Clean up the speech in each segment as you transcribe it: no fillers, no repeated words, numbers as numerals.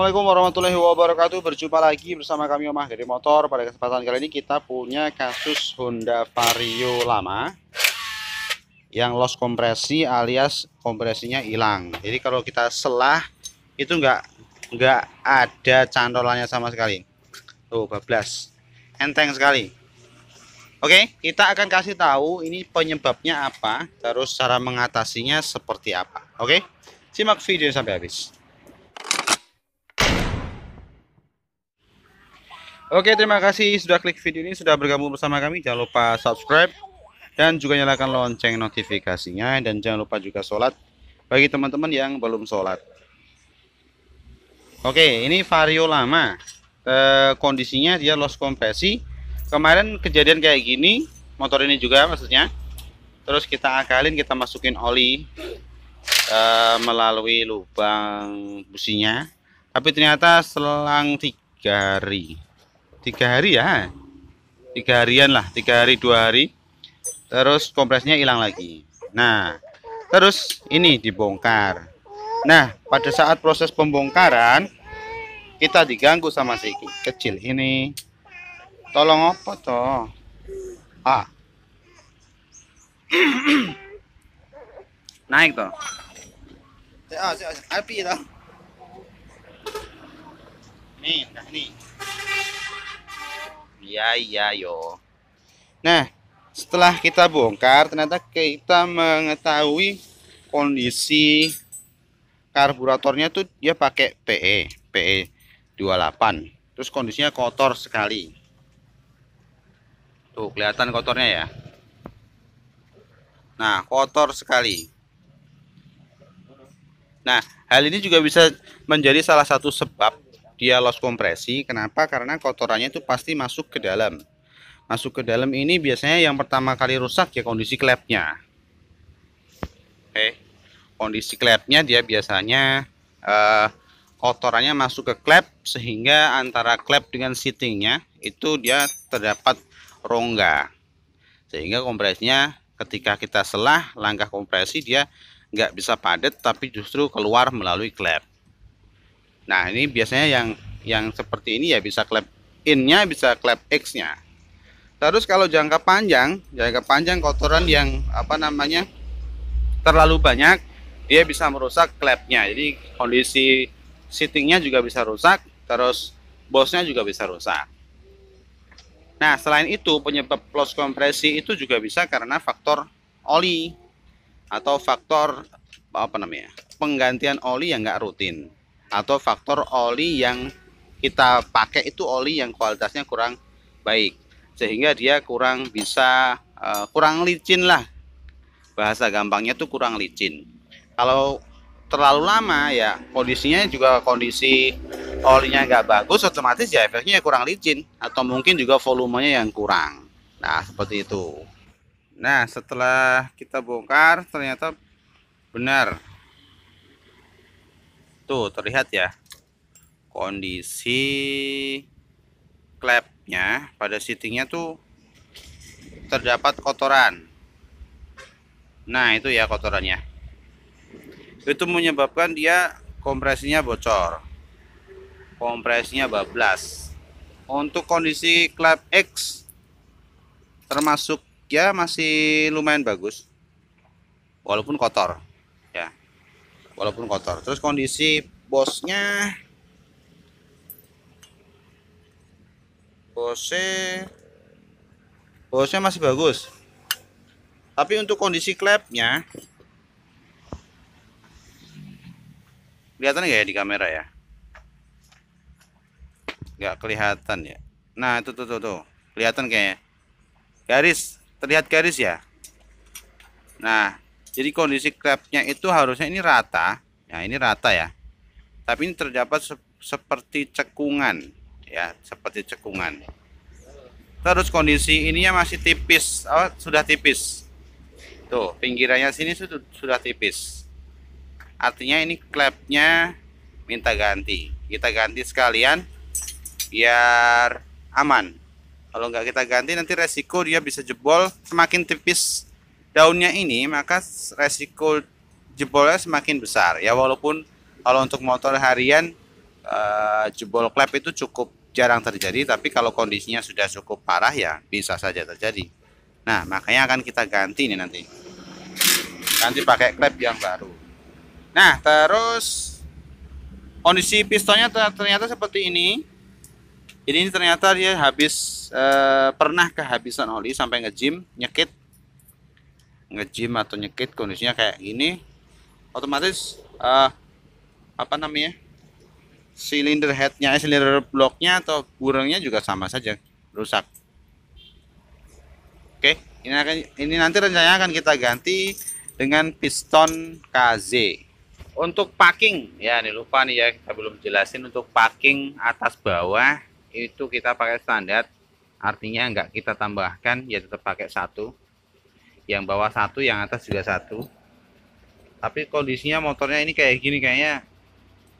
Assalamualaikum warahmatullahi wabarakatuh. Berjumpa lagi bersama kami Omah dari Motor. Pada kesempatan kali ini kita punya kasus Honda Vario lama yang loss kompresi alias kompresinya hilang. Jadi kalau kita selah itu nggak ada cantolannya sama sekali. Tuh, bablas. Enteng sekali. Oke, kita akan kasih tahu ini penyebabnya apa, terus cara mengatasinya seperti apa. Oke, simak video sampai habis. Oke, terima kasih sudah klik video ini, sudah bergabung bersama kami. Jangan lupa subscribe dan juga nyalakan lonceng notifikasinya, dan jangan lupa juga sholat bagi teman-teman yang belum sholat. Oke, ini Vario lama. Kondisinya dia loss kompresi. Kemarin kejadian kayak gini, motor ini juga maksudnya. Terus kita akalin, kita masukin oli melalui lubang businya. Tapi ternyata selang 3 hari. 3 hari ya, 3 harian lah, 3 hari 2 hari, terus kompresnya hilang lagi. Nah, terus ini dibongkar. Nah, pada saat proses pembongkaran kita diganggu sama si kecil ini. Tolong apa toh? Naik toh. Api toh. Nih, nah nih. Iya yo. Nah, setelah kita bongkar ternyata kita mengetahui kondisi karburatornya tuh dia pakai PE 28. Terus kondisinya kotor sekali. Tuh kelihatan kotornya ya. Nah, kotor sekali. Nah, hal ini juga bisa menjadi salah satu sebab dia loss kompresi. Kenapa? Karena kotorannya itu pasti masuk ke dalam. Masuk ke dalam ini biasanya yang pertama kali rusak ya kondisi klepnya. Oke. Kondisi klepnya dia biasanya kotorannya masuk ke klep, sehingga antara klep dengan seatingnya itu dia terdapat rongga. Sehingga kompresinya ketika kita selah langkah kompresi dia nggak bisa padat, tapi justru keluar melalui klep. Nah, ini biasanya yang seperti ini ya bisa klep in-nya, bisa klep X-nya. Terus kalau jangka panjang kotoran yang terlalu banyak, dia bisa merusak klepnya. Jadi kondisi seatingnya juga bisa rusak, terus bosnya juga bisa rusak. Nah, selain itu penyebab loss kompresi itu juga bisa karena faktor oli atau faktor penggantian oli yang nggak rutin, atau faktor oli yang kita pakai itu oli yang kualitasnya kurang baik, sehingga dia kurang bisa kurang licin lah, bahasa gampangnya tuh kurang licin. Kalau terlalu lama ya kondisinya juga kondisi olinya nggak bagus, otomatis ya efeknya kurang licin, atau mungkin juga volumenya yang kurang. Nah, seperti itu. Nah, setelah kita bongkar ternyata benar. Tuh terlihat ya kondisi klepnya pada seatingnya tuh terdapat kotoran. Nah, itu ya kotorannya. Itu menyebabkan dia kompresinya bocor, kompresinya bablas. Untuk kondisi klep X termasuk ya masih lumayan bagus, walaupun kotor ya, walaupun kotor. Terus kondisi bosnya masih bagus, tapi untuk kondisi klepnya kelihatan nggak ya di kamera ya? Nggak kelihatan ya. Nah, itu tuh kelihatan kayaknya garis, terlihat garis ya. Nah, jadi kondisi klepnya itu harusnya ini rata. Nah, ini rata ya, tapi ini terdapat seperti cekungan ya, seperti cekungan. Terus kondisi ininya masih tipis, sudah tipis. Tuh, pinggirannya sini sudah tipis. Artinya ini klepnya minta ganti. Kita ganti sekalian biar aman. Kalau nggak kita ganti nanti resiko dia bisa jebol. Semakin tipis daunnya ini, maka resiko jebolnya semakin besar ya. Walaupun kalau untuk motor harian jebol klep itu cukup jarang terjadi, tapi kalau kondisinya sudah cukup parah ya bisa saja terjadi. Nah, makanya akan kita ganti nih nanti. Ganti pakai klep yang baru. Nah, terus kondisi pistonnya ternyata seperti ini. Ini ternyata dia habis pernah kehabisan oli sampai nge-gym, nyekit. Nge-gym atau nyekit, kondisinya kayak gini. Otomatis apa namanya? Silinder headnya, silinder bloknya atau burungnya juga sama saja rusak. Oke, ini nanti rencananya akan kita ganti dengan piston KZ. Untuk packing, ya ini lupa nih ya, kita belum jelasin. Untuk packing atas bawah itu kita pakai standar, artinya nggak kita tambahkan, ya tetap pakai satu. Yang bawah satu, yang atas juga satu. Tapi kondisinya motornya ini kayak gini, kayaknya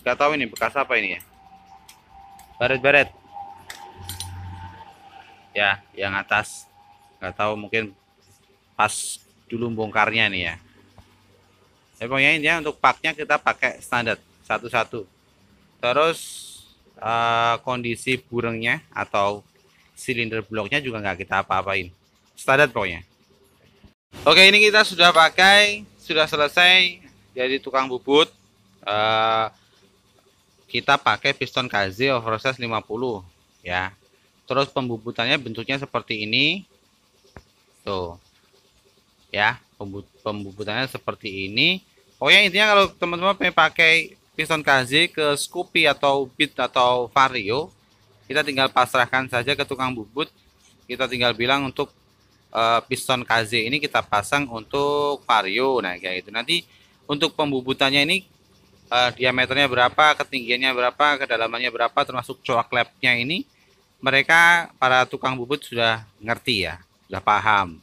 nggak tahu ini bekas apa ini ya, baret-baret ya. Yang atas nggak tahu, mungkin pas dulu bongkarnya nih ya. Pokoknya intinya untuk paknya kita pakai standar satu-satu. Terus kondisi burungnya atau silinder bloknya juga nggak kita apa-apain, standar pokoknya. Oke, ini kita sudah pakai, sudah selesai dari tukang bubut. Kita pakai piston KZ oversize 50 ya. Terus pembubutannya bentuknya seperti ini tuh ya, pembubutannya seperti ini. Pokoknya intinya kalau teman-teman pengen pakai piston KZ ke Scoopy atau Beat atau Vario, kita tinggal pasrahkan saja ke tukang bubut. Kita tinggal bilang untuk piston KZ ini kita pasang untuk Vario. Nah kayak gitu. Nanti untuk pembubutannya ini diameternya berapa, ketinggiannya berapa, kedalamannya berapa, termasuk coak klepnya ini mereka para tukang bubut sudah ngerti ya, sudah paham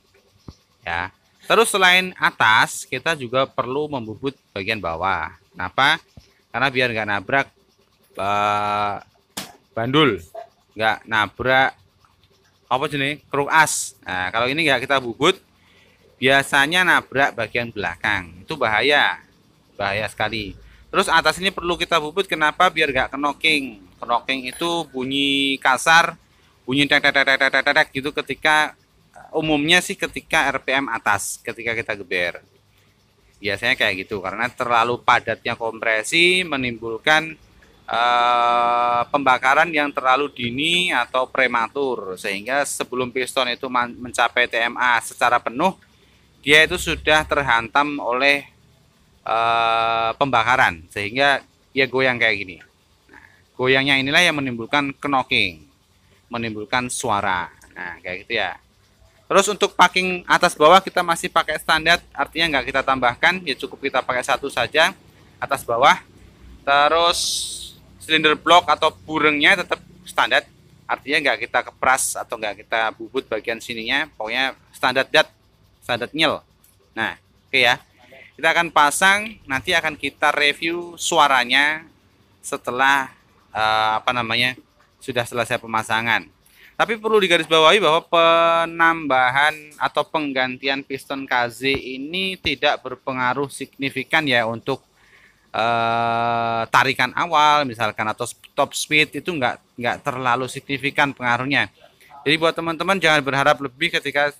ya. Terus selain atas kita juga perlu membubut bagian bawah. Kenapa? Karena biar nggak nabrak bandul, nggak nabrak apa jenis kruk as. Nah kalau ini nggak kita bubut, biasanya nabrak bagian belakang, itu bahaya sekali. Terus atas ini perlu kita bubut, kenapa? Biar gak knocking. Knocking itu bunyi kasar, bunyi tek gitu ketika umumnya sih ketika RPM atas, ketika kita geber. Biasanya kayak gitu karena terlalu padatnya kompresi menimbulkan pembakaran yang terlalu dini atau prematur, sehingga sebelum piston itu mencapai TMA secara penuh, dia itu sudah terhantam oleh pembakaran sehingga dia goyang kayak gini. Nah, goyangnya inilah yang menimbulkan knocking, menimbulkan suara. Nah kayak gitu ya. Terus untuk packing atas bawah kita masih pakai standar, artinya nggak kita tambahkan, ya cukup kita pakai satu saja atas bawah. Terus silinder blok atau burungnya tetap standar, artinya nggak kita kepras atau nggak kita bubut bagian sininya, pokoknya standar standar nyel. Nah oke ya. Kita akan pasang, nanti akan kita review suaranya setelah sudah selesai pemasangan. Tapi perlu digarisbawahi bahwa penambahan atau penggantian piston KZ ini tidak berpengaruh signifikan ya untuk tarikan awal misalkan atau top speed, itu nggak terlalu signifikan pengaruhnya. Jadi buat teman-teman jangan berharap lebih ketika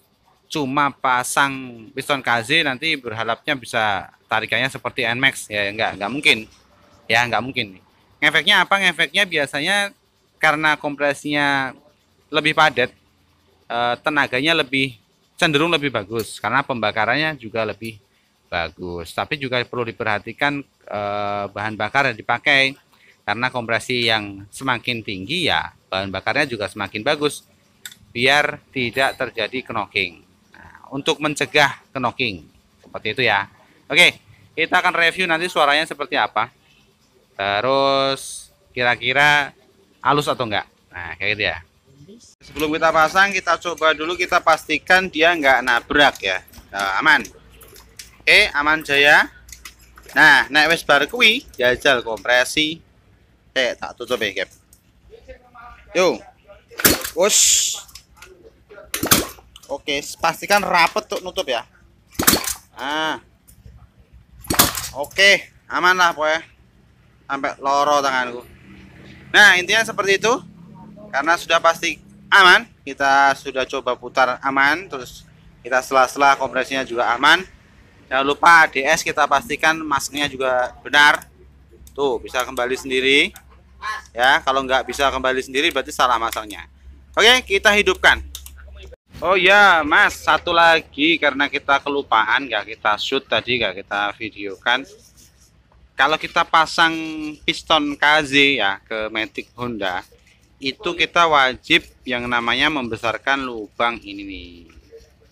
cuma pasang piston KZ nanti berharapnya bisa tarikannya seperti NMAX ya, nggak mungkin ya, nggak mungkin. Efeknya apa? Efeknya biasanya karena kompresinya lebih padat, tenaganya cenderung lebih bagus karena pembakarannya juga lebih bagus. Tapi juga perlu diperhatikan bahan bakar yang dipakai, karena kompresi yang semakin tinggi ya bahan bakarnya juga semakin bagus biar tidak terjadi knocking. Untuk mencegah knocking seperti itu ya. Oke, kita akan review nanti suaranya seperti apa, terus kira-kira halus atau enggak. Nah kayak gitu ya. Sebelum kita pasang, kita coba dulu, kita pastikan dia nggak nabrak ya. Nah, aman. Oke, aman jaya. Nah nek wis bar kuwi jajal kompresi. Tak tutup ya, Gap. Yo. Wush. Oke, pastikan rapet tuh nutup ya. Oke, aman lah pokoknya. Sampai loro tanganku. Nah, intinya seperti itu. Karena sudah pasti aman, kita sudah coba putar aman, terus kita sela-sela kompresinya juga aman. Jangan lupa ADS kita pastikan masknya juga benar. Tuh, bisa kembali sendiri. Ya, kalau nggak bisa kembali sendiri berarti salah masangnya. Oke, kita hidupkan. Oh ya, Mas, satu lagi karena kita kelupaan, nggak kita shoot tadi, nggak kita videokan. Kalau kita pasang piston KZ ya ke Matic Honda, itu kita wajib yang namanya membesarkan lubang ini nih.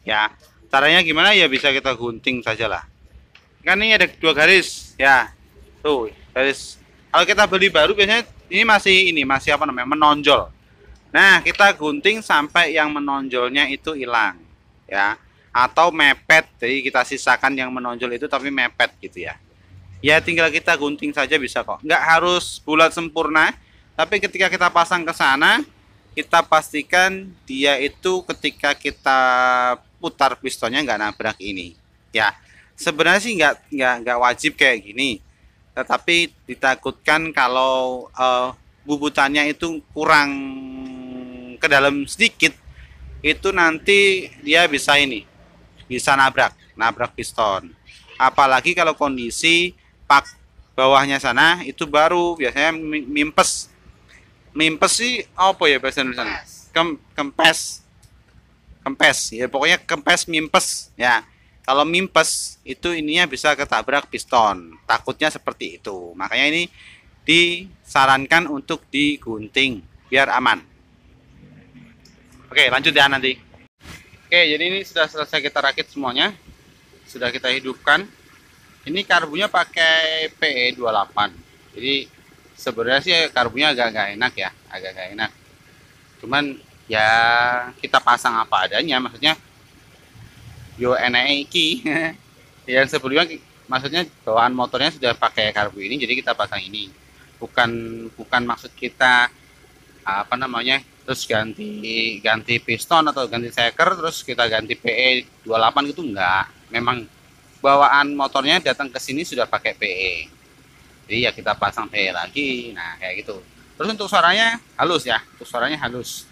Ya, caranya gimana ya, bisa kita gunting saja lah. Kan ini ada 2 garis ya. Tuh, garis. Kalau kita beli baru biasanya ini masih apa namanya? Menonjol. Nah, kita gunting sampai yang menonjolnya itu hilang, ya. Atau mepet, jadi kita sisakan yang menonjol itu tapi mepet gitu ya. Ya tinggal kita gunting saja bisa kok. Nggak harus bulat sempurna, tapi ketika kita pasang ke sana, kita pastikan dia itu ketika kita putar pistonnya nggak nabrak ini. Ya, sebenarnya sih nggak wajib kayak gini. Tetapi ditakutkan kalau bubutannya itu kurang ke dalam sedikit, itu nanti dia bisa bisa nabrak piston. Apalagi kalau kondisi pak bawahnya sana itu baru biasanya mimpes sih apa ya bahasa Indonesia, kempes ya, pokoknya kempes mimpes ya. Kalau mimpes itu ininya bisa ketabrak piston, takutnya seperti itu. Makanya ini disarankan untuk digunting biar aman. Oke, lanjut ya nanti. Oke, jadi ini sudah selesai kita rakit semuanya. Sudah kita hidupkan. Ini karbunya pakai PE28. Jadi sebenarnya sih karbunya agak nggak enak ya, agak nggak enak. Cuman ya kita pasang apa adanya, maksudnya yo enak iki. Yang sebelumnya maksudnya bawaan motornya sudah pakai karbu ini, jadi kita pasang ini. Bukan maksud kita apa namanya terus ganti piston atau ganti seker terus kita ganti PE 28 gitu, enggak. Memang bawaan motornya datang ke sini sudah pakai PE, jadi ya kita pasang PE lagi. Nah kayak gitu. Terus untuk suaranya halus ya, untuk suaranya halus.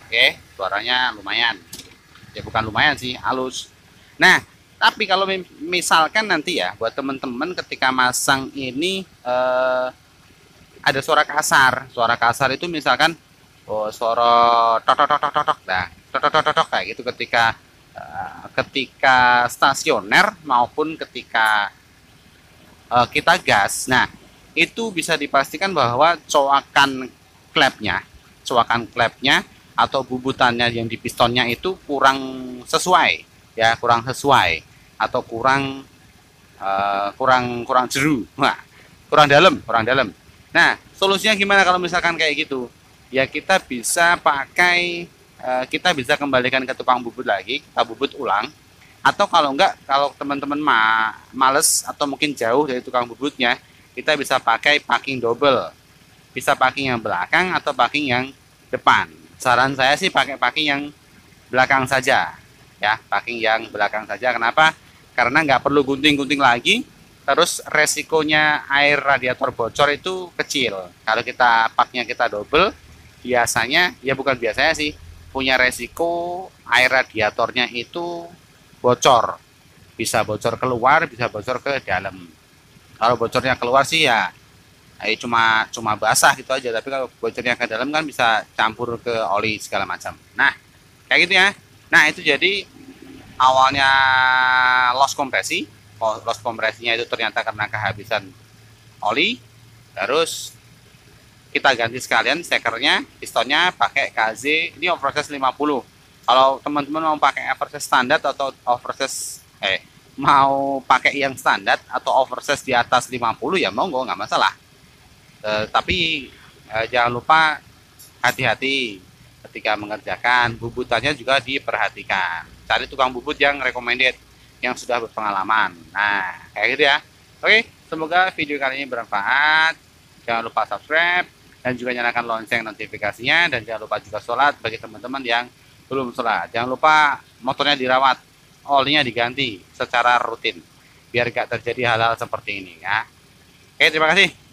Oke, suaranya lumayan ya, bukan lumayan sih, halus. Nah tapi kalau misalkan nanti ya buat teman-teman ketika masang ini ada suara kasar. Suara kasar itu misalkan suara tok tok tok tok tok, nah tok tok tok tok kayak gitu ketika stasioner maupun ketika kita gas. Nah, itu bisa dipastikan bahwa coakan klepnya atau bubutannya yang di pistonnya itu kurang sesuai ya, kurang sesuai atau kurang jeru. Nah, kurang dalam. Nah, solusinya gimana kalau misalkan kayak gitu? Ya kita bisa kita bisa kembalikan ke tukang bubut lagi, kita bubut ulang. Atau kalau enggak, kalau teman-teman males atau mungkin jauh dari tukang bubutnya, kita bisa pakai packing double. Bisa packing yang belakang atau packing yang depan. Saran saya sih pakai packing yang belakang saja. Ya, packing yang belakang saja. Kenapa? Karena nggak perlu gunting-gunting lagi. Terus resikonya air radiator bocor itu kecil. Kalau kita paknya kita double, biasanya ya bukan biasanya sih, punya resiko air radiatornya itu bocor. Bisa bocor keluar, bisa bocor ke dalam. Kalau bocornya keluar sih ya cuma basah gitu aja, tapi kalau bocornya ke dalam kan bisa campur ke oli segala macam. Nah, kayak gitu ya. Nah, itu jadi awalnya loss kompresinya itu ternyata karena kehabisan oli. Terus kita ganti sekalian stekernya, pistonnya pakai KZ, ini oversize 50. Kalau teman-teman mau pakai oversize standar atau oversize mau pakai yang standar atau oversize di atas 50 ya monggo, nggak masalah. Tapi jangan lupa hati-hati ketika mengerjakan, bubutannya juga diperhatikan. Cari tukang bubut yang recommended, yang sudah berpengalaman. Nah, kayak gitu ya. Oke, semoga video kali ini bermanfaat. Jangan lupa subscribe dan juga nyalakan lonceng notifikasinya, dan jangan lupa juga sholat bagi teman-teman yang belum sholat. Jangan lupa motornya dirawat, olinya diganti secara rutin biar gak terjadi hal-hal seperti ini ya. Oke, terima kasih.